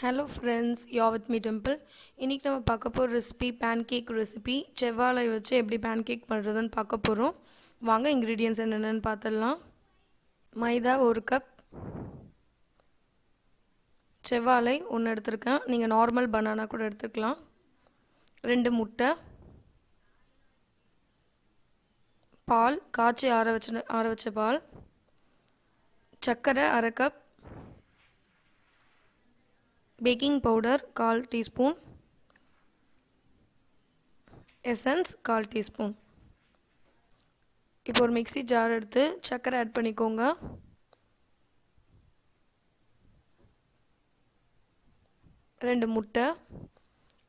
Hello friends, you're with me Dimple. இன்னைக்கு நம்ம பார்க்க போற ரெசிபி pancake ரெசிபி. செவ்வாழை வச்சு எப்படி pancake பண்றதுன்னு பார்க்க போறோம். வாங்க ingredients என்னென்னன்னு பார்த்தலாம். மைதா 1 கப். செவ்வாழை 1 எடுத்துர்க்கேன். நீங்க நார்மல் பனானா கூட எடுத்துக்கலாம். 2 முட்டை. பால் காய்ச்சி ஆற வச்ச பால். சர்க்கரை 1/2 cup. baking powder 1/4 teaspoon, essence 1/4 teaspoon. இப்போ ஒரு மிக்ஸி ஜார் எடுத்து சர்க்கரை ஆட் பண்ணிக்கோங்க. ரெண்டு முட்டை.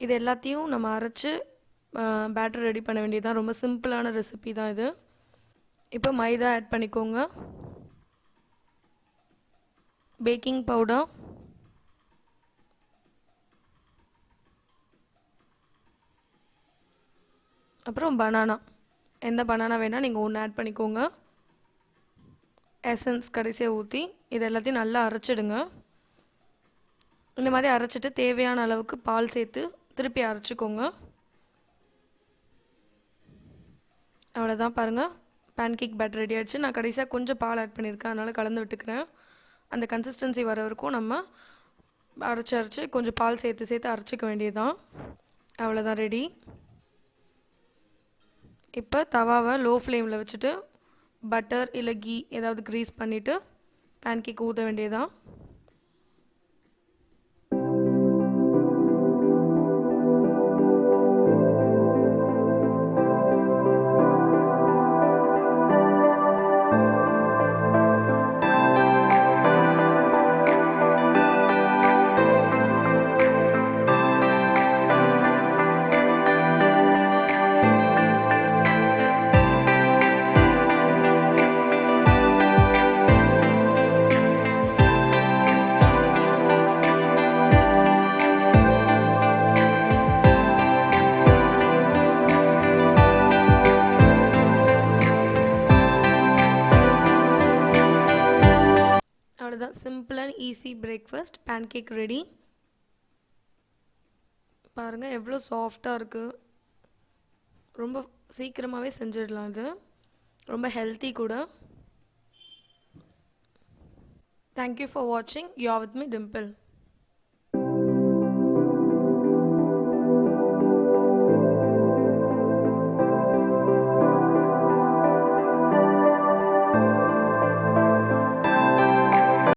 இது எல்லாத்தையும் நம்ம அரைச்சு பேட்டர் ரெடி பண்ண வேண்டியதுதான். ரொம்ப சிம்பிளான ரெசிபி தான் இது. இப்போ மைதா ஆட் பண்ணிக்கோங்க. பேக்கிங் பவுடர், அப்புறம் பனானா. எந்த பனானா வேணால் நீங்கள் ஒன்று ஆட் பண்ணிக்கோங்க. எசன்ஸ் கடைசியாக ஊற்றி இது எல்லாத்தையும் நல்லா அரைச்சிடுங்க. இந்த மாதிரி அரைச்சிட்டு தேவையான அளவுக்கு பால் சேர்த்து திருப்பி அரைச்சிக்கோங்க. அவ்வளோதான், பாருங்கள், பேன்கேக் பேட்டர் ரெடி ஆகிடுச்சு. நான் கடைசியாக கொஞ்சம் பால் ஆட் பண்ணியிருக்கேன், அதனால் கலந்து விட்டுக்கிறேன். அந்த கன்சிஸ்டன்சி வர வரைக்கும் நம்ம அரைச்சி கொஞ்சம் பால் சேர்த்து அரைச்சிக்க வேண்டியதுதான். அவ்வளோதான், ரெடி. இப்போ தவாவை லோ ஃப்ளேமில் வச்சுட்டு பட்டர் இல்லை கீ ஏதாவது க்ரீஸ் பண்ணிவிட்டு பேன்கேக் ஊற்ற வேண்டியதான். அவ்வளோதான், simple and easy breakfast pancake ready. பாருங்கள் எவ்வளோ சாஃப்டாக இருக்குது. ரொம்ப சீக்கிரமாகவே செஞ்சிடலாம். இது ரொம்ப ஹெல்த்தி கூட. தேங்க்யூ ஃபார் வாட்சிங். You are with me Dimple.